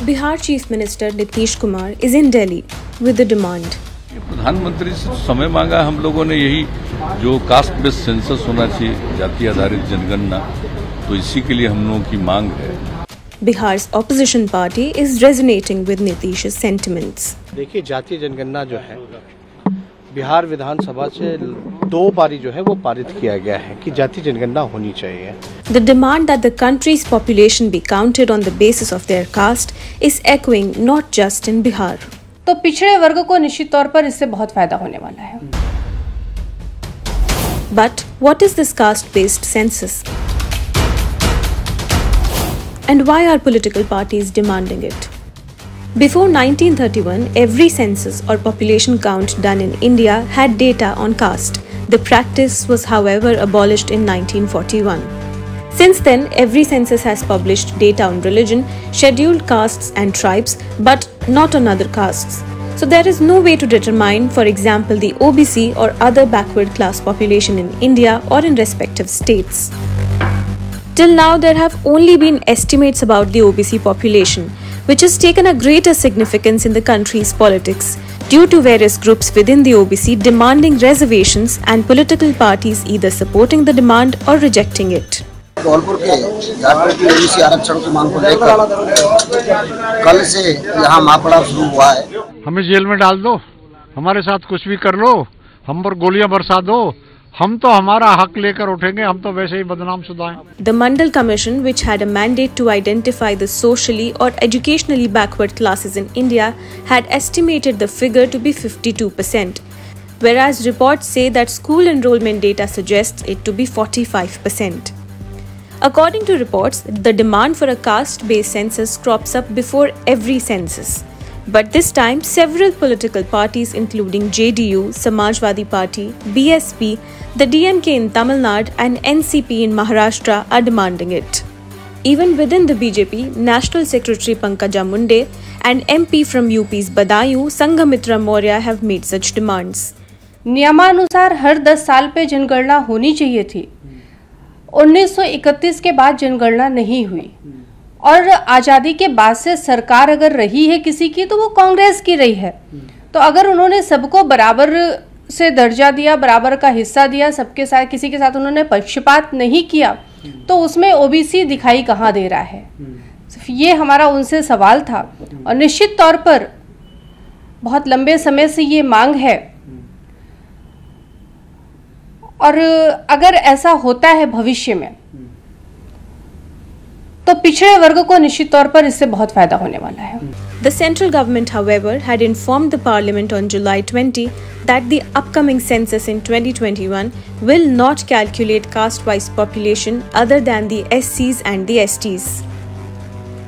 Bihar Chief Minister Nitish Kumar is in Delhi with the demand. प्रधानमंत्री से समय मांगा हम लोगों ने, यही जो कास्ट बेस्ड सेंसस होना चाहिए, जाति आधारित जनगणना, तो इसी के लिए हम लोगों की मांग है। Bihar's opposition party is resonating with Nitish's sentiments. देखिए, जातीय जनगणना जो है बिहार विधानसभा से 2 बारी जो है वो पारित किया गया है कि जातीय जनगणना होनी चाहिए। The demand that the country's population be counted on the basis of their caste is echoing not just in Bihar. तो पिछड़े वर्ग को निश्चित तौर पर इससे बहुत फायदा होने वाला है। But what is this caste-based census? And why are political parties demanding it? Before 1931, every census or population count done in India had data on caste. The practice was, however, abolished in 1941. Since then, every census has published data on religion, scheduled castes and tribes, but not on other castes. So there is no way to determine, for example, the OBC or other backward class population in India or in respective states. Till now, there have only been estimates about the OBC population, which has taken a greater significance in the country's politics due to various groups within the OBC demanding reservations and political parties either supporting the demand or rejecting it. Dholpur के Jharkhand OBC आरक्षण की मांग को लेकर कल से यहाँ महापड़ाव शुरू हुआ है। हमें जेल में डाल दो, हमारे साथ कुछ भी कर लो, हम पर गोलियां बरसा दो, हम तो हमारा हक लेकर उठेंगे, हम तो वैसे ही बदनाम शुदा हैं। The Mandal Commission, which had a mandate to identify the socially or educationally backward classes in India, had estimated the figure to be 52%, whereas reports say that school enrollment data suggests it to be 45%. According to reports, the demand for a caste-based census crops up before every census. But this time, several political parties including JDU, Samajwadi Party, BSP, the DMK in Tamil Nadu and NCP in Maharashtra are demanding it. Even within the BJP, National Secretary Pankaja Munde and MP from UP's Badaयूं, Sanghamitra Maurya have made such demands. नियमानुसार हर 10 साल पे जनगणना होनी चाहिए थी। 1931 के बाद जनगणना नहीं हुई और आज़ादी के बाद से सरकार अगर रही है किसी की तो वो कांग्रेस की रही है। तो अगर उन्होंने सबको बराबर से दर्जा दिया, बराबर का हिस्सा दिया, सबके साथ किसी के साथ उन्होंने पक्षपात नहीं किया, तो उसमें ओबीसी दिखाई कहाँ दे रहा है? ये हमारा उनसे सवाल था और निश्चित तौर पर बहुत लंबे समय से ये मांग है और अगर ऐसा होता है भविष्य में तो पिछड़े वर्ग को निश्चित तौर पर इससे बहुत फायदा होने वाला है। The central government, however, had informed the parliament on July 20 that the upcoming census in 2021 will not calculate caste-wise population other than the SCs and the STs.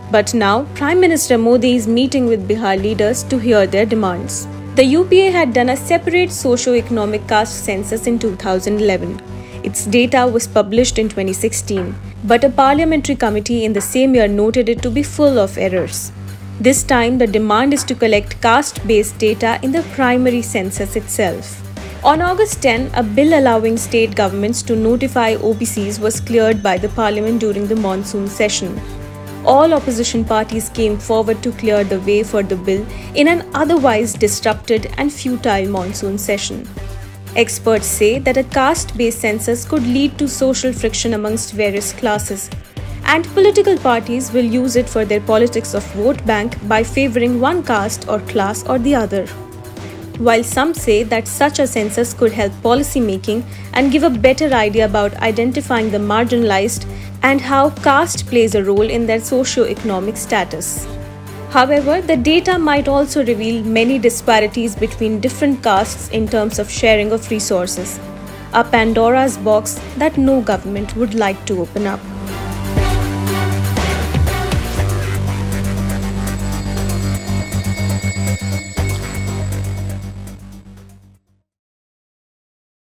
But now, Prime Minister Modi is meeting with Bihar leaders to hear their demands. The UPA had done a separate socio-economic caste census in 2011. Its data was published in 2016, but a parliamentary committee in the same year noted it to be full of errors. This time, the demand is to collect caste-based data in the primary census itself. On August 10, a bill allowing state governments to notify OBCs was cleared by the parliament during the monsoon session. All opposition parties came forward to clear the way for the bill in an otherwise disrupted and futile monsoon session. Experts say that a caste-based census could lead to social friction amongst various classes, and political parties will use it for their politics of vote bank by favoring one caste or class or the other. While some say that such a census could help policy making and give a better idea about identifying the marginalized and how caste plays a role in their socio-economic status. However, the data might also reveal many disparities between different castes in terms of sharing of resources, a Pandora's box that no government would like to open up.